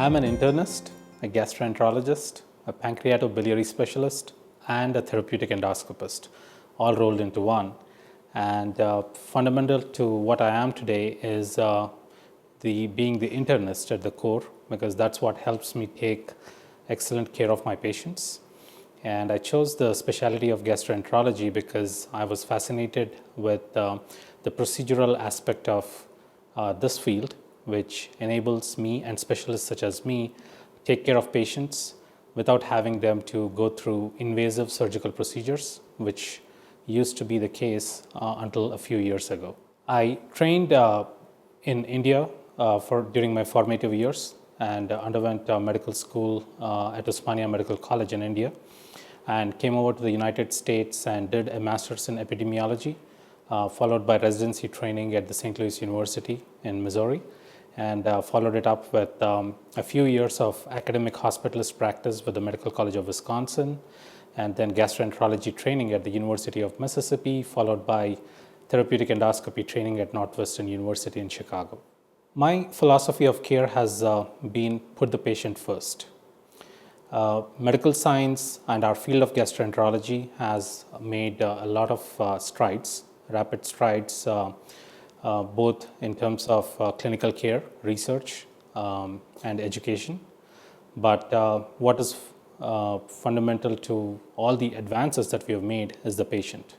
I'm an internist, a gastroenterologist, a pancreatobiliary specialist, and a therapeutic endoscopist, all rolled into one. And fundamental to what I am today is being the internist at the core, because that's what helps me take excellent care of my patients. And I chose the specialty of gastroenterology because I was fascinated with the procedural aspect of this field, which enables me and specialists such as me take care of patients without having them to go through invasive surgical procedures, which used to be the case until a few years ago. I trained in India during my formative years and underwent medical school at Osmania Medical College in India, and came over to the United States and did a master's in epidemiology, followed by residency training at the St. Louis University in Missouri, and followed it up with a few years of academic hospitalist practice with the Medical College of Wisconsin, and then gastroenterology training at the University of Mississippi, followed by therapeutic endoscopy training at Northwestern University in Chicago. My philosophy of care has been put the patient first. Medical science and our field of gastroenterology has made a lot of strides, rapid strides, both in terms of clinical care, research, and education. But what is fundamental to all the advances that we have made is the patient.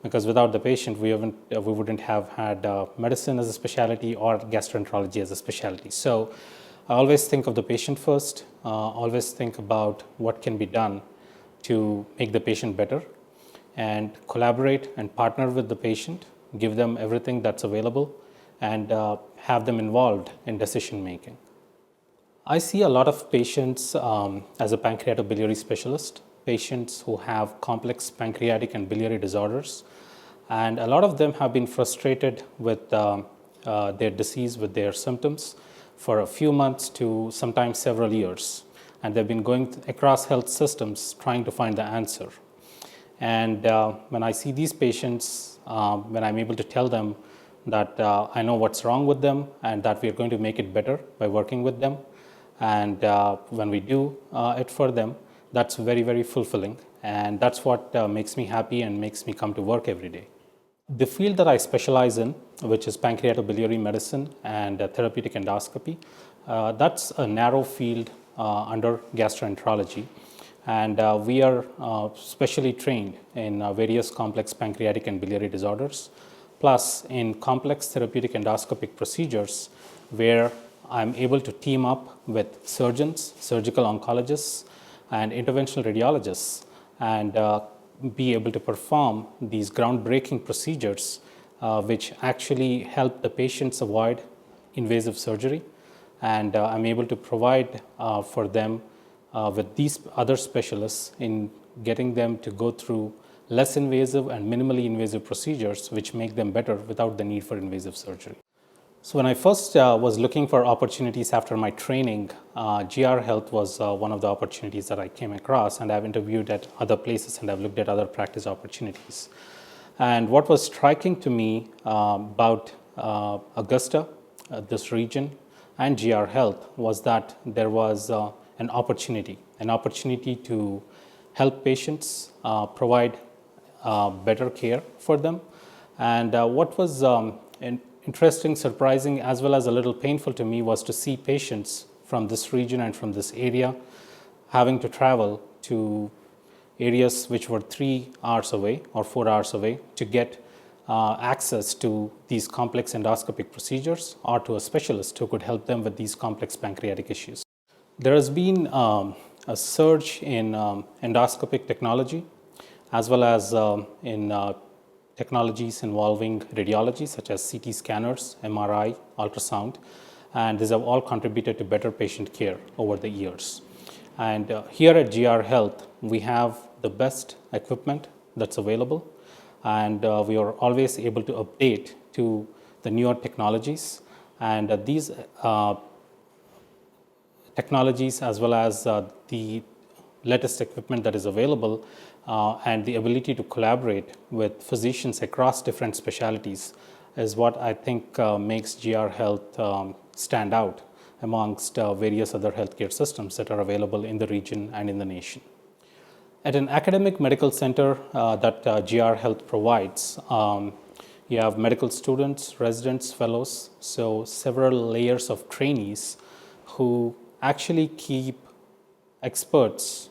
Because without the patient, we wouldn't have had medicine as a specialty or gastroenterology as a specialty. So I always think of the patient first, always think about what can be done to make the patient better, and collaborate and partner with the patient, give them everything that's available, and have them involved in decision making. I see a lot of patients as a pancreatobiliary specialist, patients who have complex pancreatic and biliary disorders, and a lot of them have been frustrated with their disease, with their symptoms for a few months to sometimes several years, and they've been going across health systems trying to find the answer. And when I see these patients, when I'm able to tell them that I know what's wrong with them and that we're going to make it better by working with them, and when we do it for them, that's very, very fulfilling. And that's what makes me happy and makes me come to work every day. The field that I specialize in, which is pancreatobiliary medicine and therapeutic endoscopy, that's a narrow field under gastroenterology. And we are specially trained in various complex pancreatic and biliary disorders, plus in complex therapeutic endoscopic procedures where I'm able to team up with surgeons, surgical oncologists, and interventional radiologists, and be able to perform these groundbreaking procedures which actually help the patients avoid invasive surgery. And I'm able to provide for them with these other specialists in getting them to go through less invasive and minimally invasive procedures which make them better without the need for invasive surgery. So when I first was looking for opportunities after my training, GR Health was one of the opportunities that I came across, and I've interviewed at other places and I've looked at other practice opportunities. And what was striking to me about Augusta, this region, and GR Health was that there was an opportunity to help patients, provide better care for them. And what was interesting, surprising, as well as a little painful to me was to see patients from this region and from this area having to travel to areas which were 3 hours away or 4 hours away to get access to these complex endoscopic procedures or to a specialist who could help them with these complex pancreatic issues. There has been a surge in endoscopic technology as well as in technologies involving radiology such as CT scanners, MRI, ultrasound, and these have all contributed to better patient care over the years. And here at GR Health, we have the best equipment that's available, and we are always able to update to the newer technologies. And these technologies, as well as the latest equipment that is available, and the ability to collaborate with physicians across different specialties is what I think makes GR Health stand out amongst various other healthcare systems that are available in the region and in the nation. At an academic medical center that GR Health provides, you have medical students, residents, fellows, so several layers of trainees who actually keep experts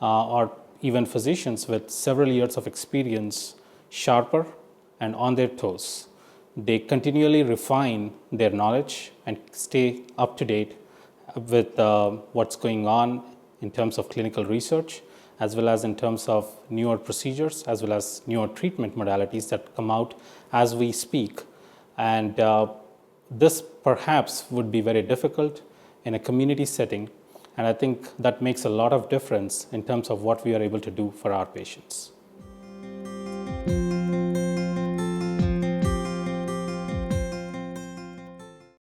or even physicians with several years of experience sharper and on their toes. They continually refine their knowledge and stay up to date with what's going on in terms of clinical research, as well as in terms of newer procedures, as well as newer treatment modalities that come out as we speak. And this perhaps would be very difficult in a community setting, and I think that makes a lot of difference in terms of what we are able to do for our patients.